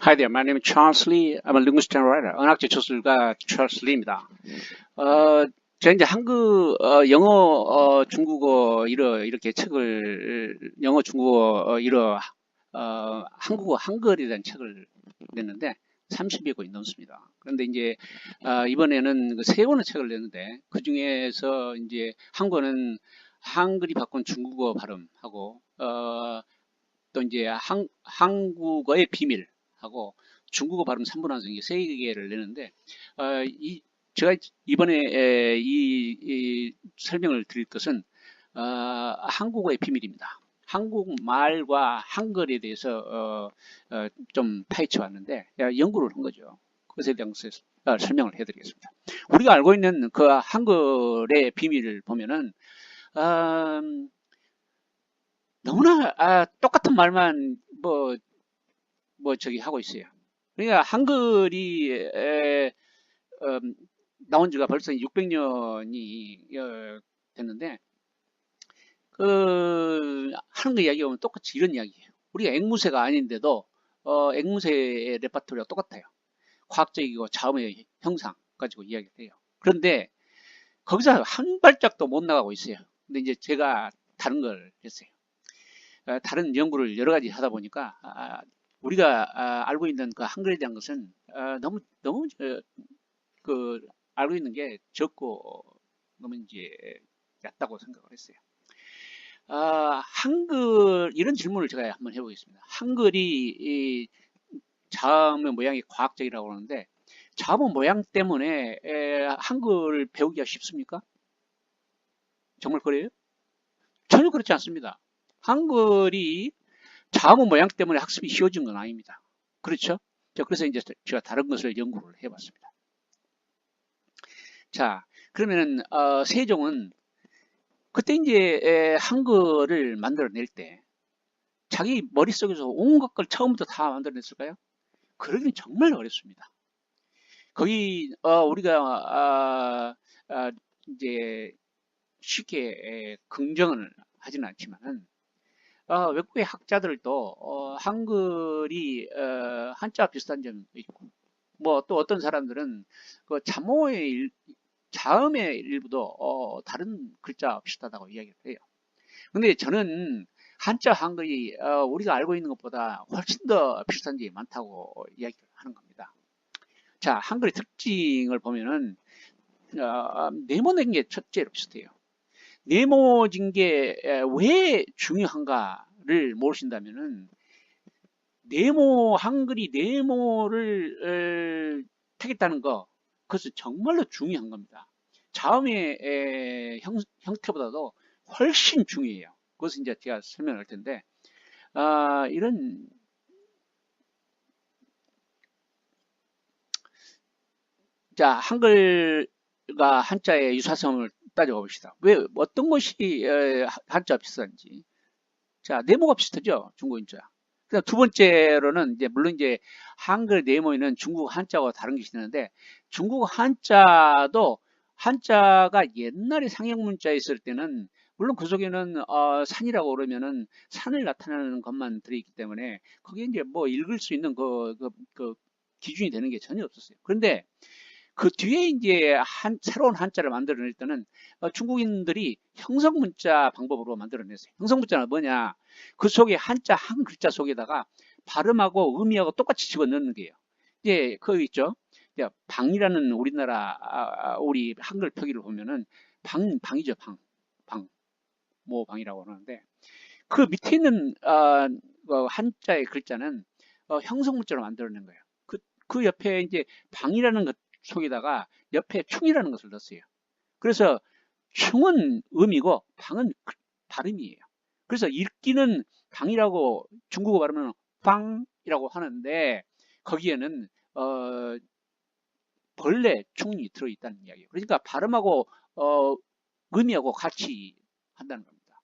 Hi there, my name is Charles Lee. I'm a linguist and writer. 언어학자 저술가 Charles Lee입니다. 제가 이제 영어, 중국어, 이렇게 책을, 영어, 중국어, 한국어, 한글에 대한 책을 냈는데, 30여 권이 넘습니다. 그런데 이제, 이번에는 세 권의 책을 냈는데, 그 중에서 이제 한국어는 한글이 바꾼 중국어 발음하고, 또 이제 한국어의 비밀, 하고 중국어 발음 3분한성 이게 세 개를 내는데 제가 이번에 이 설명을 드릴 것은 한국어의 비밀입니다. 한국말과 한글에 대해서 좀 파헤쳐 왔는데 연구를 한 거죠. 그것에 대한 설명을 해드리겠습니다. 우리가 알고 있는 그 한글의 비밀을 보면은 너무나 똑같은 말만 저기 하고 있어요. 그러니까 한글이 나온 지가 벌써 600년이 됐는데 하는 거 이야기 보면 똑같이 이런 이야기예요. 우리가 앵무새가 아닌데도 앵무새의 레파토리가 똑같아요. 과학적이고 자음의 형상 가지고 이야기를 해요. 그런데 거기서 한 발짝도 못 나가고 있어요. 근데 이제 제가 다른 걸 했어요. 다른 연구를 여러 가지 하다 보니까 우리가 알고 있는 그 한글에 대한 것은 너무 알고 있는 게 적고 너무 이제 얕다고 생각을 했어요. 한글 이런 질문을 제가 한번 해보겠습니다. 한글이 이 자음의 모양이 과학적이라고 하는데 자음의 모양 때문에 한글 배우기가 쉽습니까? 정말 그래요? 전혀 그렇지 않습니다. 한글이 자음의 모양 때문에 학습이 쉬워진 건 아닙니다. 그렇죠? 그래서 이제 제가 다른 것을 연구를 해봤습니다. 자, 그러면은 세종은 그때 이제 한글을 만들어낼 때 자기 머릿속에서 온갖 걸 처음부터 다 만들어냈을까요? 그러긴 정말 어렵습니다. 거기 우리가 이제 쉽게 긍정을 하지는 않지만은 외국의 학자들도 한글이 한자 비슷한 점도 있고 뭐 또 어떤 사람들은 그 자음의 일부도 다른 글자 비슷하다고 이야기를 해요. 근데 저는 한자 한글이 우리가 알고 있는 것보다 훨씬 더 비슷한 점이 많다고 이야기를 하는 겁니다. 자, 한글의 특징을 보면은 네모낸 게 첫째로 비슷해요. 네모진 게 왜 중요한가를 모르신다면은 한글이 네모를 택했다는 거, 그것은 정말로 중요한 겁니다. 자음의 형태보다도 훨씬 중요해요. 그것은 이제 제가 설명할 텐데, 이런, 자, 한글과 한자의 유사성을 따져봅시다. 어떤 것이 한자 비슷한지. 자, 네모가 비슷하죠? 중국 인자. 그다음 두 번째로는 이제 물론 이제 한글 네모에는 중국 한자와 다른 것이 있는데 중국 한자도 한자가 옛날에 상형 문자 있을 때는 물론 그 속에는 산이라고 그러면은 산을 나타내는 것만 들어있기 때문에 거기에 이제 뭐 읽을 수 있는 그 기준이 되는 게 전혀 없었어요. 그런데 그 뒤에 이제 새로운 한자를 만들어낼 때는 중국인들이 형성문자 방법으로 만들어냈어요. 형성문자는 뭐냐? 그 속에 한자 한 글자 속에다가 발음하고 의미하고 똑같이 집어넣는 거예요. 이제 그 있죠. 이제 방이라는 우리나라 우리 한글 표기를 보면은 방이죠. 방, 모방이라고 하는데 그 밑에 있는 한자의 글자는 형성문자로 만들어낸 거예요. 그 옆에 이제 방이라는 것 속에다가 옆에 충이라는 것을 넣었어요. 그래서 충은 음이고 방은 발음이에요. 그래서 읽기는 방이라고 중국어 발음은 방이라고 하는데 거기에는 벌레 충이 들어있다는 이야기예요. 그러니까 발음하고 의미하고 같이 한다는 겁니다.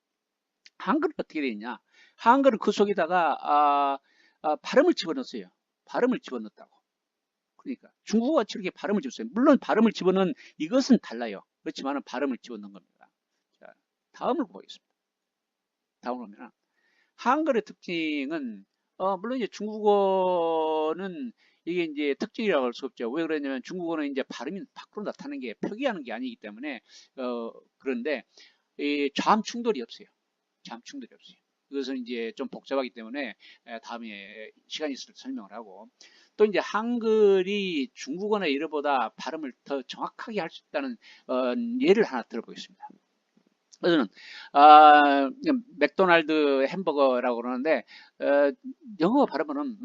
한글은 어떻게 되어 있냐? 한글은 그 속에다가 발음을 집어넣었어요. 발음을 집어넣었다고. 그러니까 중국어가 저렇게 발음을 집었어요. 물론 발음을 집어넣은 이것은 달라요. 그렇지만 발음을 집어넣은 겁니다. 자, 다음을 보겠습니다. 다음을 보면 한글의 특징은 물론 이제 중국어는 이게 이제 특징이라고 할 수 없죠. 왜 그러냐면 중국어는 이제 발음이 밖으로 나타나는 게 표기하는 게 아니기 때문에, 그런데 이 자음 충돌이 없어요. 자음 충돌이 없어요. 그것은 이제 좀 복잡하기 때문에 다음에 시간이 있을 때 설명을 하고, 또 이제 한글이 중국어나 이거보다 발음을 더 정확하게 할 수 있다는 예를 하나 들어보겠습니다. 그래서는 맥도날드 햄버거라고 그러는데 영어 발음은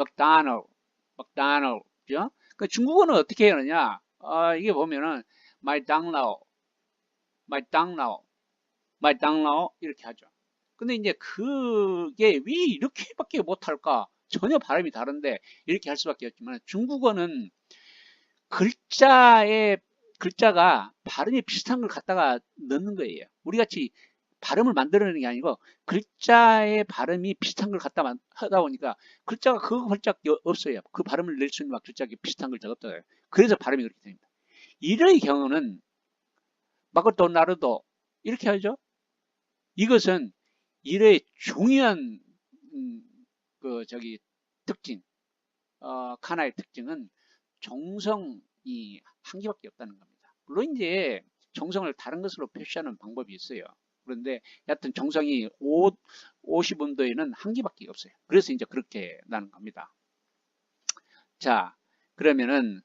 맥도날드죠. 그 중국어는 어떻게 하느냐? 이게 보면은 마이당라오, 마이당라오, 마이당라오 이렇게 하죠. 근데 이제 그게 왜 이렇게밖에 못할까? 전혀 발음이 다른데 이렇게 할 수밖에 없지만 중국어는 글자의 글자가 발음이 비슷한 걸 갖다가 넣는 거예요. 우리 같이 발음을 만들어내는 게 아니고 글자의 발음이 비슷한 걸 갖다 하다 보니까 글자가 그거 글자 없어요. 그 발음을 낼 수 있는 글자가 비슷한 걸 적었다. 그래서 발음이 그렇게 됩니다. 이의 경우는 마크도나르도 이렇게 하죠. 이것은 일의 중요한 음, 그 저기 특징, 카나의 특징은 정성이 한 개밖에 없다는 겁니다. 물론 이제 정성을 다른 것으로 표시하는 방법이 있어요. 그런데 여하튼 정성이 50음도에는 한 개밖에 없어요. 그래서 이제 그렇게 나는 겁니다. 자, 그러면은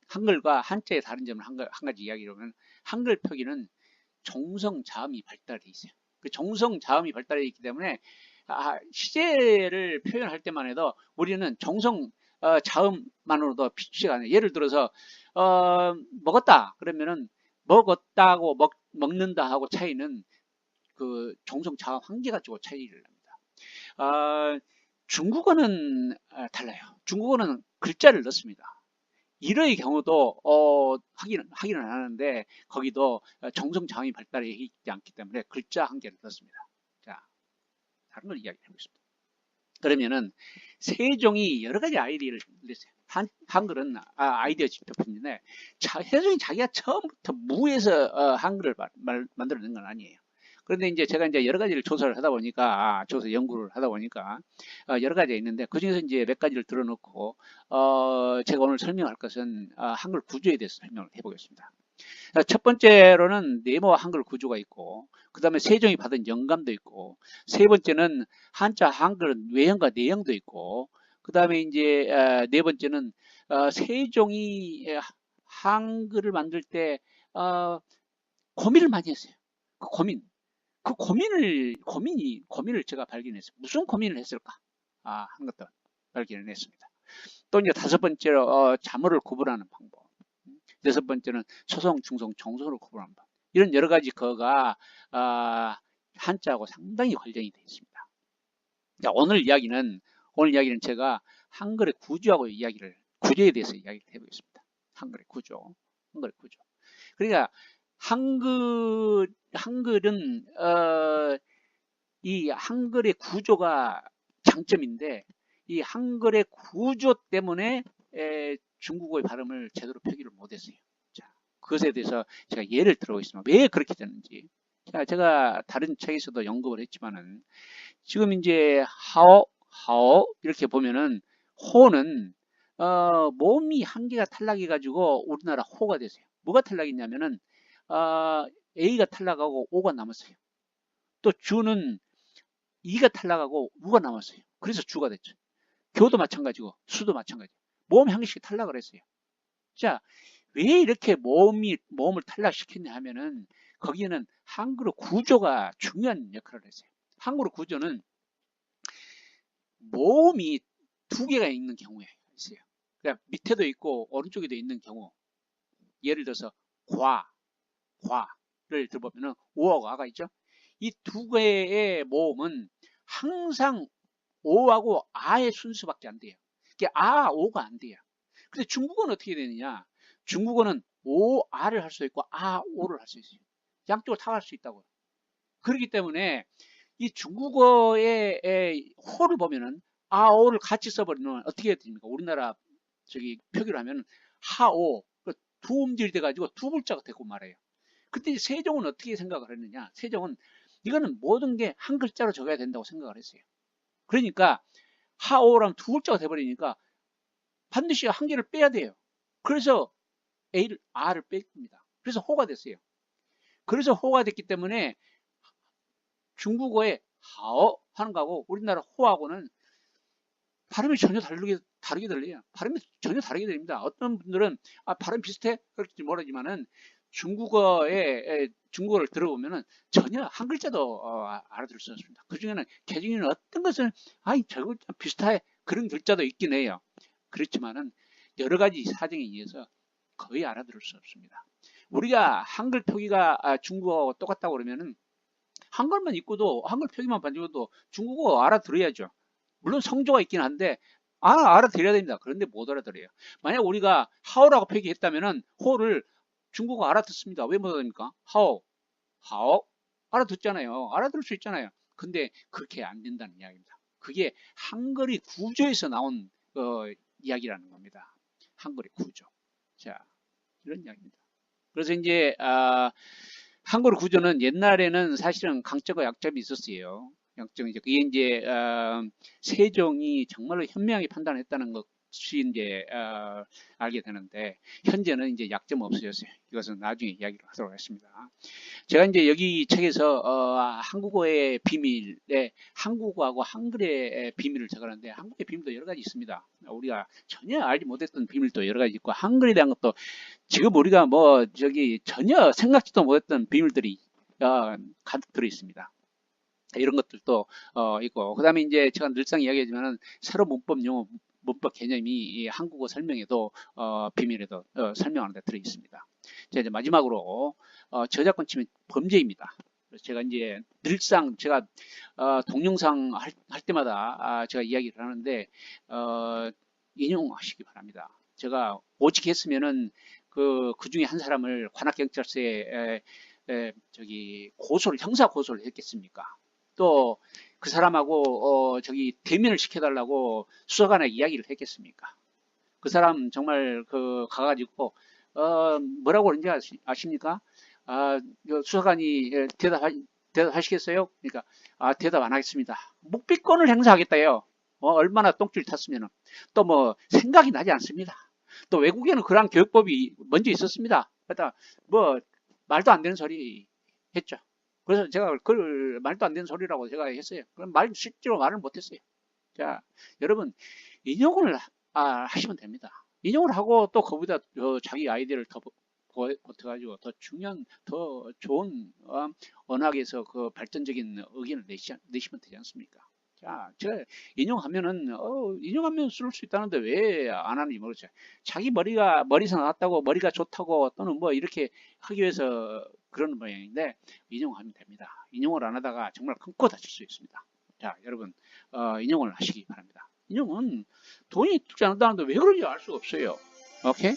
한글과 한자의 다른 점을 한 가지 이야기를 하면 한글 표기는 정성 자음이 발달해 있어요. 그 정성 자음이 발달해 있기 때문에 시제를 표현할 때만 해도 우리는 정성 자음만으로도 피치가 않아요. 예를 들어서 먹었다 그러면은 먹었다고 먹는다 하고 차이는 그 정성 자음 한 개 가지고 차이를 납니다. 중국어는 달라요. 중국어는 글자를 넣습니다. 이의 경우도 하기는 안 하는데 거기도 정성 자음이 발달해 있지 않기 때문에 글자 한 개를 넣습니다. 자, 다른 걸 이야기해 보겠습니다. 그러면은 세종이 여러 가지 아이디어를 냈어요. 한글은 아이디어 집필품인데 세종이 자기가 처음부터 무에서 한글을 만들어낸 건 아니에요. 그런데 이제 제가 이제 여러 가지를 조사를 하다 보니까 조사 연구를 하다 보니까 여러 가지가 있는데 그 중에서 이제 몇 가지를 들어놓고 제가 오늘 설명할 것은 한글 구조에 대해서 설명을 해보겠습니다. 첫 번째로는 네모 한글 구조가 있고, 그 다음에 세종이 받은 영감도 있고, 세 번째는 한자 한글 외형과 내형도 있고, 그 다음에 이제 네 번째는 세종이 한글을 만들 때 고민을 많이 했어요. 그 고민을 제가 발견했어요. 무슨 고민을 했을까? 한 것도 발견을 했습니다. 또 이제 다섯 번째로 자모를 구분하는 방법. 여섯 번째는 소송, 중송, 정송으로 구분하는 방법. 이런 여러 가지 거가 한자하고 상당히 관련이 되어 있습니다. 자, 오늘 이야기는 제가 한글의 구조에 대해서 이야기를 해보겠습니다. 한글의 구조. 그러니까 한글은 이 한글의 구조가 장점인데 이 한글의 구조 때문에 중국어의 발음을 제대로 표기를 못했어요. 자, 그것에 대해서 제가 예를 들어보겠습니다. 왜 그렇게 되는지. 자, 제가 다른 책에서도 언급을 했지만은 지금 이제 하오 이렇게 보면은 호는 몸이 한 개가 탈락해 가지고 우리나라 호가 됐어요. 뭐가 탈락했냐면은 A가 탈락하고 O가 남았어요. 또 주는 E가 탈락하고 우가 남았어요. 그래서 주가 됐죠. 교도 마찬가지고 수도 마찬가지. 모음이 한 개씩 탈락을 했어요. 자, 왜 이렇게 모음을 탈락시켰냐 하면은 거기에는 한글어 구조가 중요한 역할을 했어요. 한글어 구조는 모음이 두 개가 있는 경우에 있어요. 그러니까 밑에도 있고 오른쪽에도 있는 경우. 예를 들어서 과를 들어보면은 오하고 아가 있죠. 이 두 개의 모음은 항상 오하고 아의 순서밖에 안 돼요. 이게 오가 안 돼요. 근데 중국어는 어떻게 되느냐? 중국어는 오, 아를 할 수 있고 오를 할 수 있어요. 양쪽을 다 할 수 있다고요. 그렇기 때문에 이 중국어의 호를 보면은 오를 같이 써버리면 어떻게 됩니까? 우리나라 저기 표기를 하면 하오 두 음절이 돼가지고 두 글자가 되고 말해요. 그때 세종은 어떻게 생각을 했느냐? 세종은 이거는 모든 게 한 글자로 적어야 된다고 생각을 했어요. 그러니까 하오랑 두 글자가 돼버리니까 반드시 한 개를 빼야 돼요. 그래서 R을 뺍니다. 그래서 호가 됐어요. 그래서 호가 됐기 때문에 중국어의 하오 하는 거하고 우리나라 호하고는 발음이 전혀 다르게 들려요. 발음이 전혀 다르게 들립니다. 어떤 분들은 발음 비슷해? 그럴지 모르지만은 중국어를 들어보면은 전혀 한 글자도 알아들을 수 없습니다. 그 중에는 개중에는 어떤 것은 저거 비슷해 그런 글자도 있긴 해요. 그렇지만은 여러 가지 사정에 의해서 거의 알아들을 수 없습니다. 우리가 한글 표기가 중국어하고 똑같다고 그러면은 한글만 읽고도 한글 표기만 봐줘도 중국어 알아들어야죠. 물론 성조가 있긴 한데 알아들어야 됩니다. 그런데 못 알아들어요. 만약 우리가 하오라고 표기했다면은 호를 중국어 알아듣습니다. 왜 못 알아듣습니까? 하오 알아듣잖아요. 알아들을 수 있잖아요. 근데 그렇게 안 된다는 이야기입니다. 그게 한글의 구조에서 나온 이야기라는 겁니다. 한글의 구조. 자, 이런 이야기입니다. 그래서 이제 한글 구조는 옛날에는 사실은 강점과 약점이 있었어요. 약점 이제 그게 이제 세종이 정말로 현명하게 판단했다는 것이 이제 알게 되는데 현재는 이제 약점 없어졌어요. 이것은 나중에 이야기를 하도록 하겠습니다. 제가 이제 여기 책에서 한국어의 비밀에 한국어하고 한글의 비밀을 적었는데 한국의 비밀도 여러 가지 있습니다. 우리가 전혀 알지 못했던 비밀도 여러 가지 있고 한글에 대한 것도 지금 우리가 전혀 생각지도 못했던 비밀들이 가득 들어 있습니다. 이런 것들도 있고 그다음에 이제 제가 늘상 이야기하지만은 새로 문법 용어 문법 개념이 이 한국어 설명에도 비밀에도 설명하는 데 들어 있습니다. 자, 이제 마지막으로 저작권 침해 범죄입니다. 그래서 제가 이제 늘상 제가 동영상 할 때마다 제가 이야기를 하는데 인용하시기 바랍니다. 제가 오직 했으면은 그 중에 한 사람을 관악경찰서에 형사 고소를 했겠습니까? 또 그 사람하고 대면을 시켜달라고 수사관에 이야기를 했겠습니까? 그 사람 정말 가가지고 뭐라고 그러는지 아십니까? 수사관이 대답하시겠어요? 그러니까 대답 안 하겠습니다. 묵비권을 행사하겠다요. 얼마나 똥줄 탔으면은 또 뭐 생각이 나지 않습니다. 또 외국에는 그러한 교육법이 먼저 있었습니다. 그러다 뭐 말도 안 되는 소리 했죠. 그래서 제가 그걸 말도 안 되는 소리라고 제가 했어요. 그럼 실제로 말을 못했어요. 자, 여러분 인용을 하시면 됩니다. 인용을 하고 또 그보다 자기 아이디어를 더 보태가지고 더 중요한, 더 좋은 언학에서 그 발전적인 의견을 내시면 되지 않습니까? 자, 제가 인용하면 쓸 수 있다는데 왜 안 하는지 모르겠어요. 자기 머리에서 나왔다고 머리가 좋다고 또는 뭐 이렇게 하기 위해서 그러는 모양인데 인용하면 됩니다. 인용을 안 하다가 정말 큰 코 다칠 수 있습니다. 자, 여러분 인용을 하시기 바랍니다. 인용은 돈이 들지 않는다는데 왜 그런지 알 수가 없어요. 오케이?